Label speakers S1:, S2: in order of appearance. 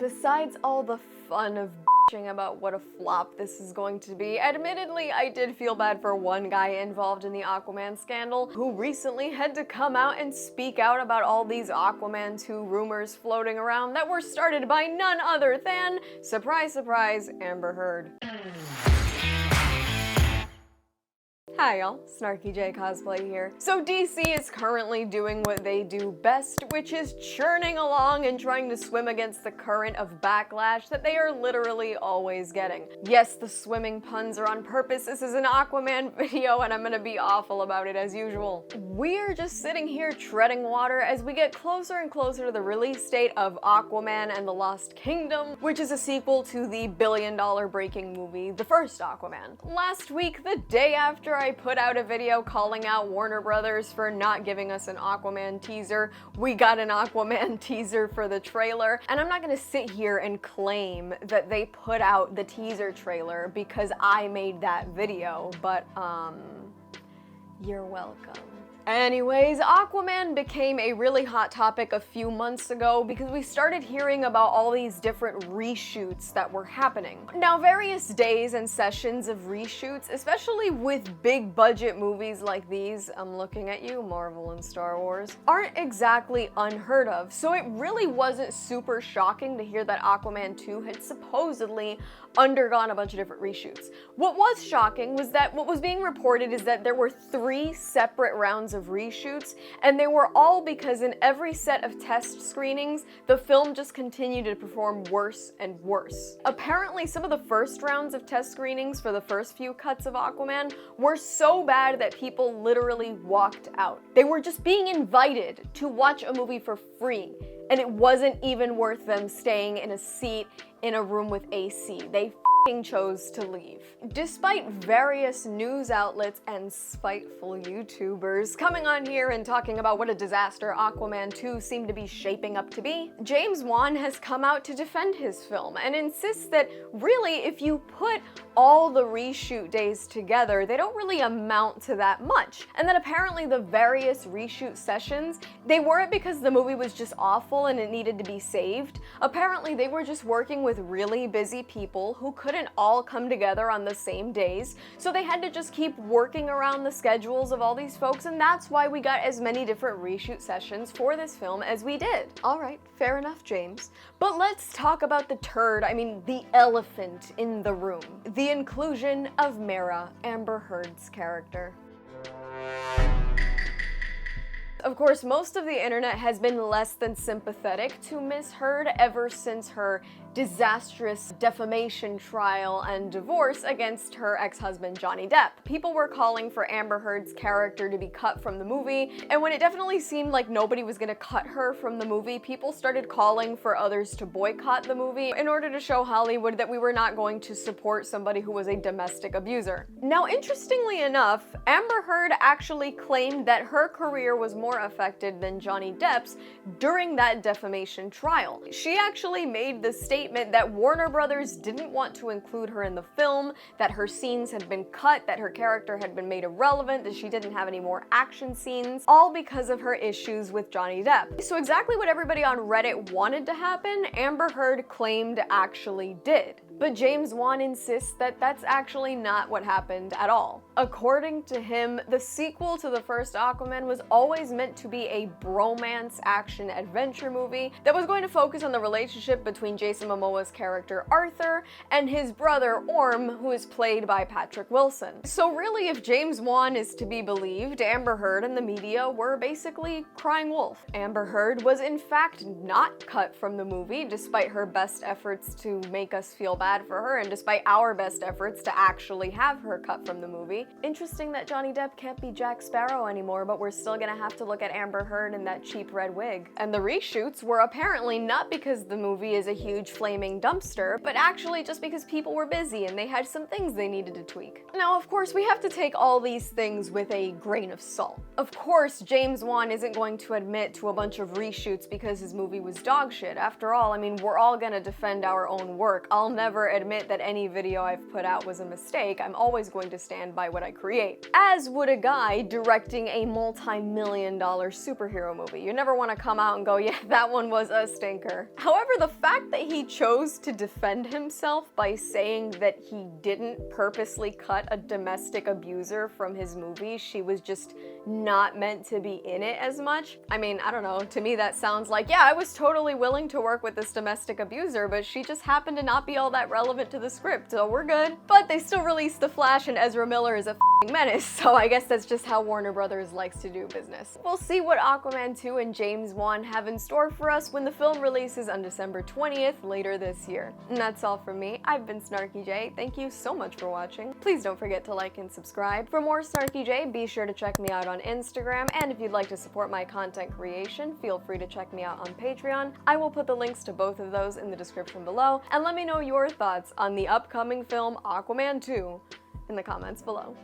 S1: Besides all the fun of bitching about what a flop this is going to be, admittedly, I did feel bad for one guy involved in the Aquaman scandal who recently had to come out and speak out about all these Aquaman 2 rumors floating around that were started by none other than, surprise, surprise, Amber Heard. Hi y'all, SnarkyJay cosplay here. So DC is currently doing what they do best, which is churning along and trying to swim against the current of backlash that they are literally always getting. Yes, the swimming puns are on purpose. This is an Aquaman video and I'm gonna be awful about it as usual. We're just sitting here treading water as we get closer and closer to the release date of Aquaman and the Lost Kingdom, which is a sequel to the billion-dollar breaking movie, the first Aquaman. Last week, the day after I put out a video calling out Warner Brothers for not giving us an Aquaman teaser, we got an Aquaman teaser for the trailer, and I'm not gonna sit here and claim that they put out the teaser trailer because I made that video, but you're welcome. Anyways, Aquaman became a really hot topic a few months ago because we started hearing about all these different reshoots that were happening. Now, various days and sessions of reshoots, especially with big budget movies like these, I'm looking at you, Marvel and Star Wars, aren't exactly unheard of, so it really wasn't super shocking to hear that Aquaman 2 had supposedly undergone a bunch of different reshoots. What was shocking was that what was being reported is that there were 3 separate rounds of reshoots, and they were all because in every set of test screenings, the film just continued to perform worse and worse. Apparently, some of the first rounds of test screenings for the first few cuts of Aquaman were so bad that people literally walked out. They were just being invited to watch a movie for free, and it wasn't even worth them staying in a seat in a room with AC. They chose to leave. Despite various news outlets and spiteful YouTubers coming on here and talking about what a disaster Aquaman 2 seemed to be shaping up to be, James Wan has come out to defend his film and insists that really if you put all the reshoot days together, they don't really amount to that much. And then apparently the various reshoot sessions, they weren't because the movie was just awful and it needed to be saved. Apparently they were just working with really busy people who couldn't all come together on the same days, so they had to just keep working around the schedules of all these folks, and that's why we got as many different reshoot sessions for this film as we did. Alright, fair enough, James. But let's talk about the the elephant in the room. The inclusion of Mara, Amber Heard's character. Of course, most of the internet has been less than sympathetic to Miss Heard ever since her disastrous defamation trial and divorce against her ex-husband Johnny Depp. People were calling for Amber Heard's character to be cut from the movie, and when it definitely seemed like nobody was gonna cut her from the movie, people started calling for others to boycott the movie in order to show Hollywood that we were not going to support somebody who was a domestic abuser. Now, interestingly enough, Amber Heard actually claimed that her career was more affected than Johnny Depp's during that defamation trial. She actually made the statement that Warner Brothers didn't want to include her in the film, that her scenes had been cut, that her character had been made irrelevant, that she didn't have any more action scenes, all because of her issues with Johnny Depp. So exactly what everybody on Reddit wanted to happen, Amber Heard claimed actually did. But James Wan insists that that's actually not what happened at all. According to him, the sequel to the first Aquaman was always meant to be a bromance action-adventure movie that was going to focus on the relationship between Jason Momoa's character Arthur and his brother Orm, who is played by Patrick Wilson. So really, if James Wan is to be believed, Amber Heard and the media were basically crying wolf. Amber Heard was in fact not cut from the movie, despite her best efforts to make us feel bad for her and despite our best efforts to actually have her cut from the movie. Interesting that Johnny Depp can't be Jack Sparrow anymore, but we're still gonna have to look at Amber Heard in that cheap red wig. And the reshoots were apparently not because the movie is a huge flaming dumpster, but actually just because people were busy and they had some things they needed to tweak. Now, of course, we have to take all these things with a grain of salt. Of course, James Wan isn't going to admit to a bunch of reshoots because his movie was dog shit. After all, I mean, we're all gonna defend our own work. I'll never admit that any video I've put out was a mistake. I'm always going to stand by what I create. As would a guy directing a multi-million-dollar superhero movie. You never want to come out and go, yeah, that one was a stinker. However, the fact that he chose to defend himself by saying that he didn't purposely cut a domestic abuser from his movie, she was just not meant to be in it as much. I mean, I don't know, to me that sounds like, yeah, I was totally willing to work with this domestic abuser, but she just happened to not be all that relevant to the script, so we're good. But they still released The Flash and Ezra Miller is a menace, so I guess that's just how Warner Brothers likes to do business. We'll see what Aquaman 2 and James Wan have in store for us when the film releases on December 20th later this year. And that's all from me. I've been SnarkyJay. Thank you so much for watching. Please don't forget to like and subscribe. For more SnarkyJay, be sure to check me out on Instagram, and if you'd like to support my content creation, feel free to check me out on Patreon. I will put the links to both of those in the description below, and let me know your thoughts on the upcoming film Aquaman 2 in the comments below.